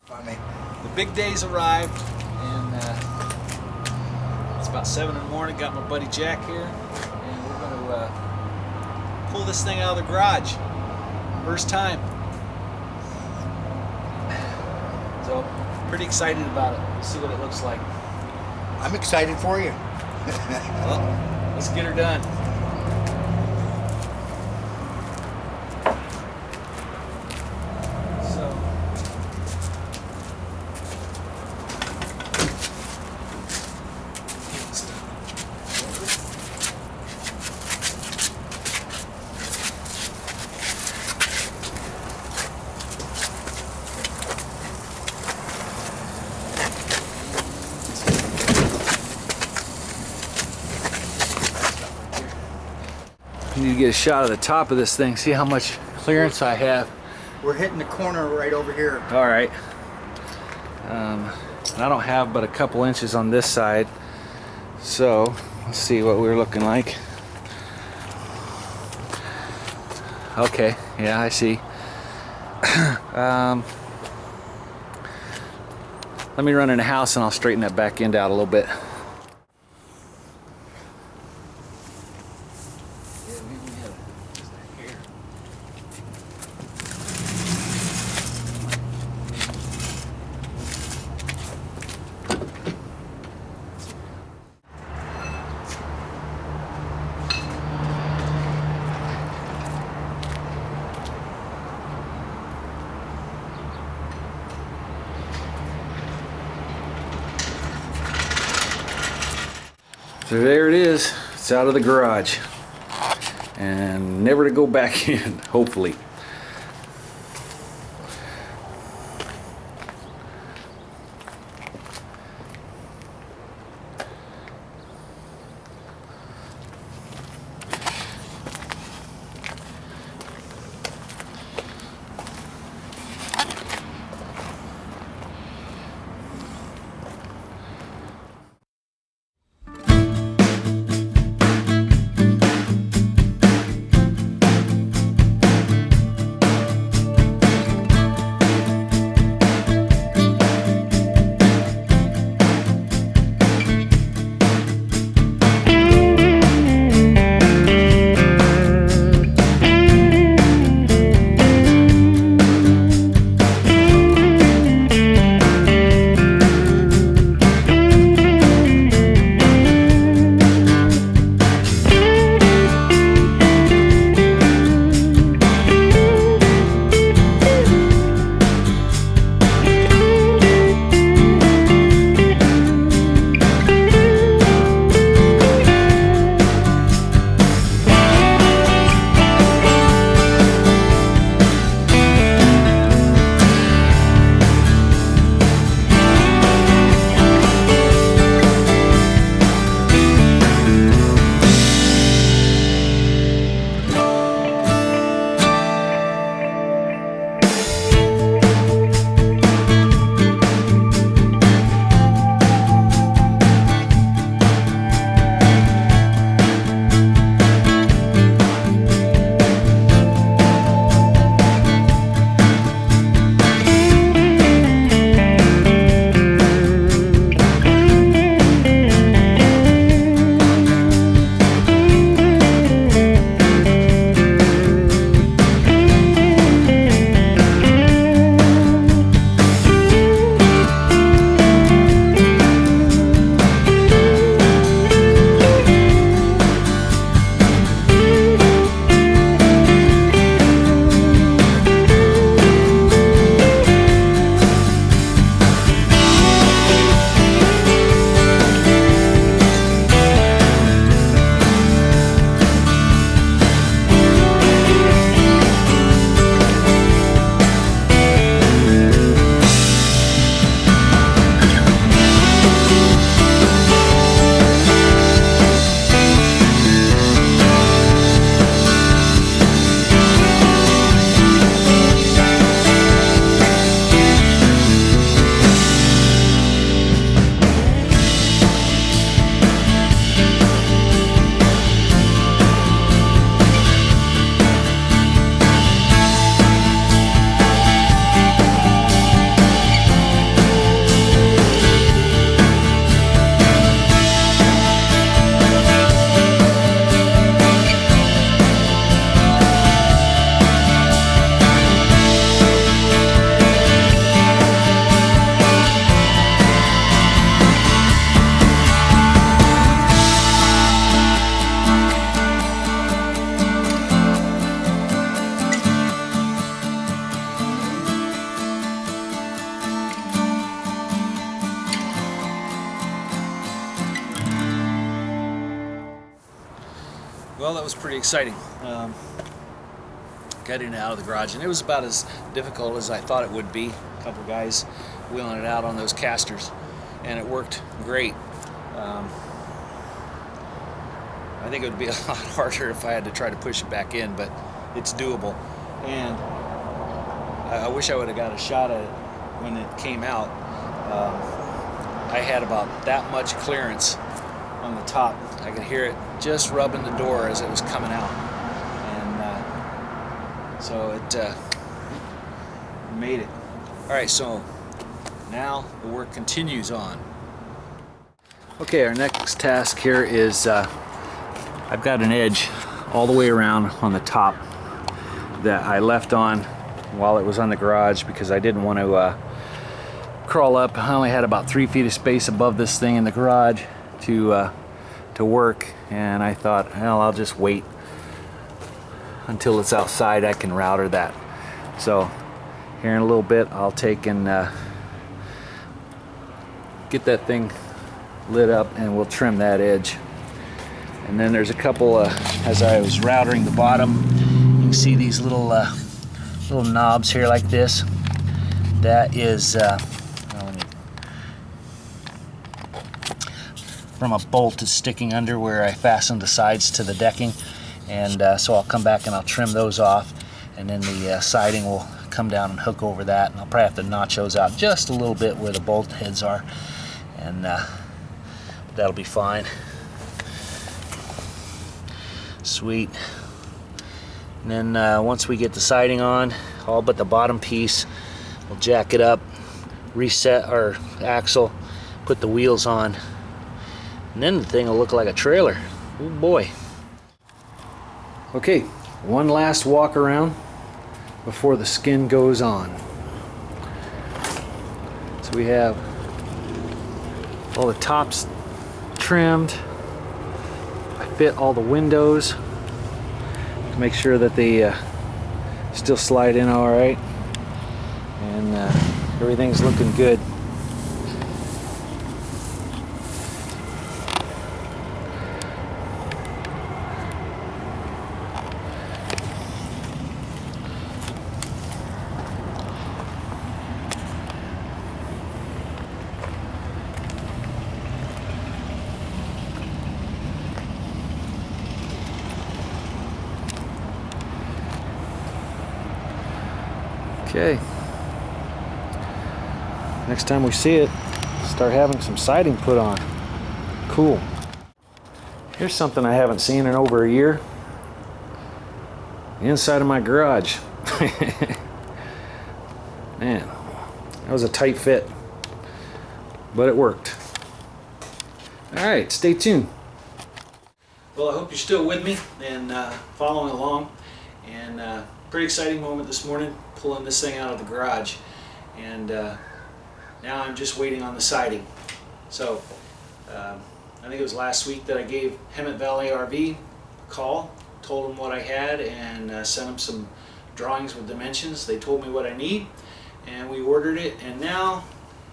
The big day's arrived, and it's about 7 in the morning. Got my buddy Jack here, and we're going to pull this thing out of the garage. First time. So, pretty excited about it. We'll see what it looks like. I'm excited for you. Well, let's get her done. I need to get a shot of the top of this thing, see how much clearance I have. We're hitting the corner right over here. All right. I don't have but a couple inches on this side, so let's see what we're looking like. Okay, yeah, I see. Let me run in the house and I'll straighten that back end out a little bit. So there it is, it's out of the garage and never to go back in, hopefully. Well, that was pretty exciting. Getting it out of the garage, and it was about as difficult as I thought it would be. A couple guys wheeling it out on those casters, and it worked great. I think it would be a lot harder if I had to try to push it back in, but it's doable. And I wish I would have got a shot at it when it came out. I had about that much clearance on the top. I could hear it just rubbing the door as it was coming out, and so it made it. All right, so now the work continues on. Okay, our next task here is I've got an edge all the way around on the top that I left on while it was on the garage because I didn't want to crawl up. I only had about 3 feet of space above this thing in the garage to work, and I thought, well, I'll just wait until it's outside. I can router that. So here in a little bit I'll take and get that thing lit up, and we'll trim that edge. And then there's a couple as I was routering the bottom, you can see these little knobs here like this. That is from a bolt that's sticking under where I fastened the sides to the decking, and so I'll come back and I'll trim those off, and then the siding will come down and hook over that, and I'll probably have to notch those out just a little bit where the bolt heads are, and that'll be fine. Sweet. And then once we get the siding on, all but the bottom piece, we'll jack it up, reset our axle, put the wheels on, and then the thing will look like a trailer. Oh boy. Okay, one last walk around before the skin goes on. So we have all the tops trimmed. I fit all the windows to make sure that they still slide in all right, and everything's looking good. Okay, next time we see it, start having some siding put on. Cool. Here's something I haven't seen in over a year. The inside of my garage. Man, that was a tight fit, but it worked. All right, stay tuned. Well, I hope you're still with me and following along. And pretty exciting moment this morning, pulling this thing out of the garage, and now I'm just waiting on the siding. So I think it was last week that I gave Hemet Valley RV a call, told them what I had, and sent them some drawings with dimensions. They told me what I need, and we ordered it, and now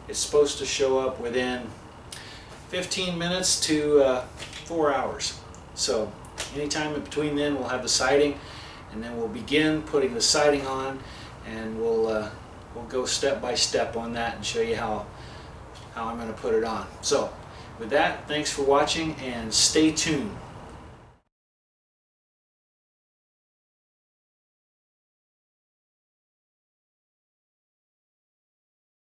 it's supposed to show up within 15 minutes to 4 hours. So anytime in between then, we'll have the siding, and then we'll begin putting the siding on, and we'll go step by step on that and show you how I'm going to put it on. So with that, thanks for watching and stay tuned.